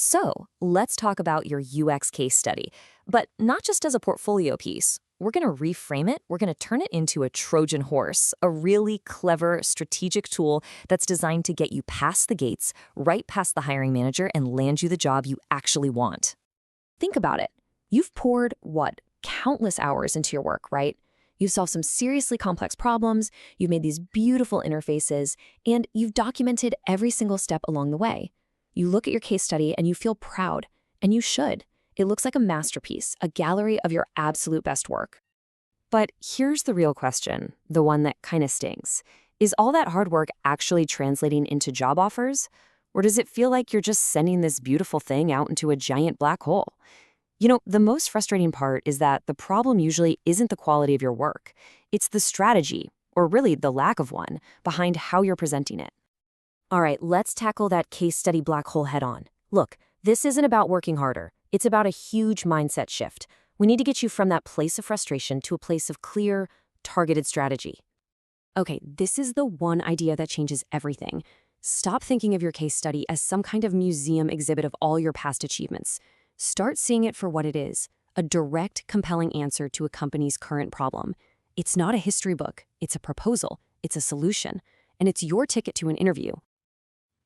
So let's talk about your UX case study, but not just as a portfolio piece. We're going to reframe it. We're going to turn it into a Trojan horse, a really clever, strategic tool that's designed to get you past the gates, right past the hiring manager, and land you the job you actually want. Think about it. You've poured, countless hours into your work, right? You've solved some seriously complex problems, you've made these beautiful interfaces, and you've documented every single step along the way. You look at your case study and you feel proud, and you should. It looks like a masterpiece, a gallery of your absolute best work. But here's the real question, the one that kind of stings. Is all that hard work actually translating into job offers? Or does it feel like you're just sending this beautiful thing out into a giant black hole? The most frustrating part is that the problem usually isn't the quality of your work. It's the strategy, or really the lack of one, behind how you're presenting it. All right, let's tackle that case study black hole head on. Look, this isn't about working harder. It's about a huge mindset shift. We need to get you from that place of frustration to a place of clear, targeted strategy. Okay, this is the one idea that changes everything. Stop thinking of your case study as some kind of museum exhibit of all your past achievements. Start seeing it for what it is, a direct, compelling answer to a company's current problem. It's not a history book, it's a proposal, it's a solution, and it's your ticket to an interview.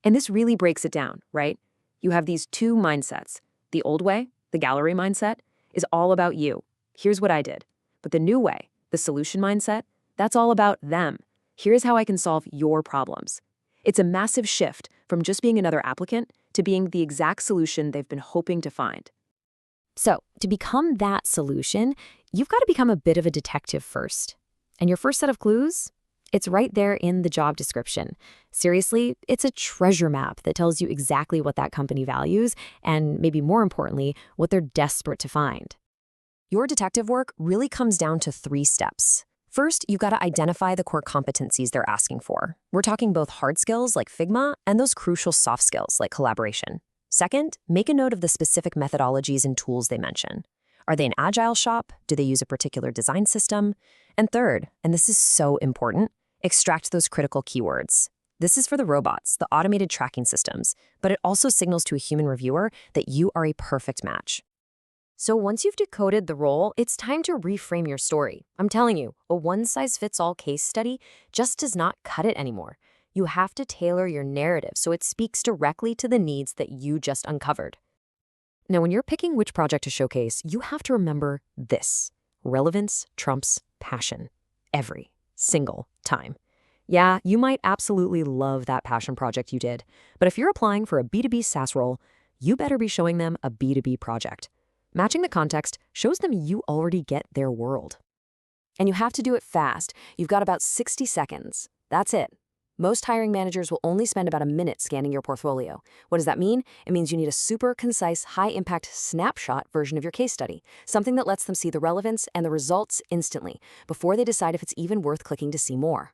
And this really breaks it down, right? You have these two mindsets. The old way, the gallery mindset, is all about you. Here's what I did. But the new way, the solution mindset, that's all about them. Here's how I can solve your problems. It's a massive shift from just being another applicant to being the exact solution they've been hoping to find. So, to become that solution, you've got to become a bit of a detective first. And your first set of clues? It's right there in the job description. Seriously, it's a treasure map that tells you exactly what that company values and, maybe more importantly, what they're desperate to find. Your detective work really comes down to 3 steps. First, you've got to identify the core competencies they're asking for. We're talking both hard skills like Figma and those crucial soft skills like collaboration. Second, make a note of the specific methodologies and tools they mention. Are they an agile shop? Do they use a particular design system? And third, and this is so important, extract those critical keywords. This is for the robots, the automated tracking systems, but it also signals to a human reviewer that you are a perfect match. So once you've decoded the role, it's time to reframe your story. I'm telling you, a one-size-fits-all case study just does not cut it anymore. You have to tailor your narrative so it speaks directly to the needs that you just uncovered. Now, when you're picking which project to showcase, you have to remember this. Relevance trumps passion. Every single time. Yeah, you might absolutely love that passion project you did, but if you're applying for a B2B SaaS role, you better be showing them a B2B project. Matching the context shows them you already get their world. And you have to do it fast. You've got about 60 seconds. That's it. Most hiring managers will only spend about a minute scanning your portfolio. What does that mean? It means you need a super concise, high-impact snapshot version of your case study, something that lets them see the relevance and the results instantly, before they decide if it's even worth clicking to see more.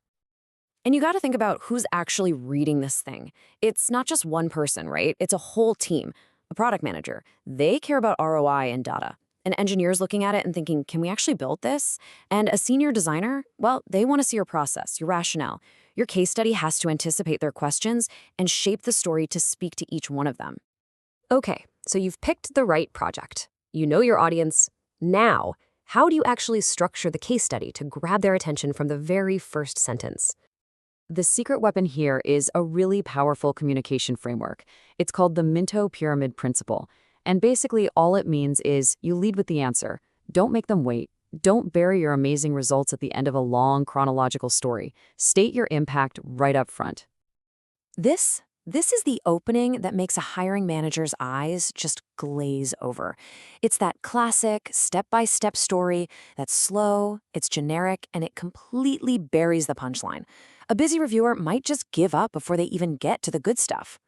And you got to think about who's actually reading this thing. It's not just one person, right? It's a whole team. A product manager, they care about ROI and data. An engineer's looking at it and thinking, can we actually build this? And a senior designer, well, they want to see your process, your rationale. Your case study has to anticipate their questions and shape the story to speak to each one of them. Okay, so you've picked the right project. You know your audience. Now, how do you actually structure the case study to grab their attention from the very first sentence? The secret weapon here is a really powerful communication framework. It's called the Minto Pyramid Principle. And basically all it means is you lead with the answer. Don't make them wait. Don't bury your amazing results at the end of a long chronological story. State your impact right up front. This is the opening that makes a hiring manager's eyes just glaze over. It's that classic step-by-step story that's slow, it's generic, and it completely buries the punchline. A busy reviewer might just give up before they even get to the good stuff.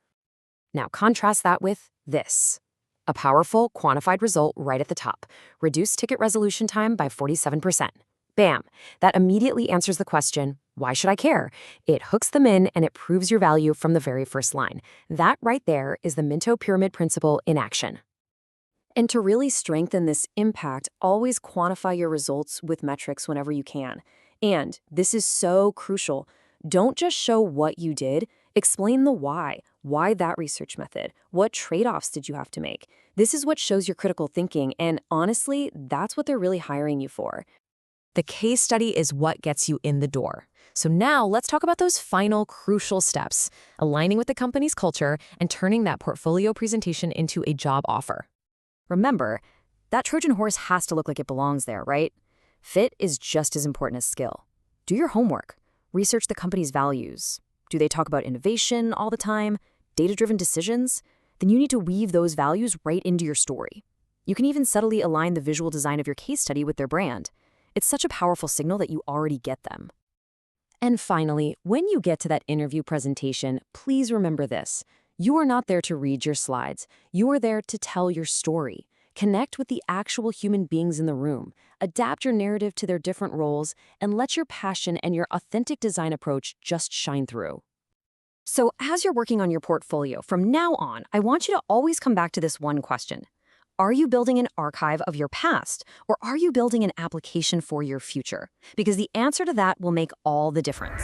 Now contrast that with this. A powerful, quantified result right at the top. Reduced ticket resolution time by 47%. Bam! That immediately answers the question, why should I care? It hooks them in and it proves your value from the very first line. That right there is the Minto Pyramid Principle in action. And to really strengthen this impact, always quantify your results with metrics whenever you can. And this is so crucial. Don't just show what you did, Explain the why. Why that research method? What trade-offs did you have to make? This is what shows your critical thinking, and honestly, that's what they're really hiring you for. The case study is what gets you in the door. So now let's talk about those final crucial steps, aligning with the company's culture and turning that portfolio presentation into a job offer. Remember, that Trojan horse has to look like it belongs there, right? Fit is just as important as skill. Do your homework. Research the company's values. Do they talk about innovation all the time? Data-driven decisions? Then you need to weave those values right into your story. You can even subtly align the visual design of your case study with their brand. It's such a powerful signal that you already get them. And finally, when you get to that interview presentation, please remember this. You are not there to read your slides. You are there to tell your story. Connect with the actual human beings in the room. Adapt your narrative to their different roles, and let your passion and your authentic design approach just shine through. So as you're working on your portfolio, from now on, I want you to always come back to this one question. Are you building an archive of your past, or are you building an application for your future? Because the answer to that will make all the difference.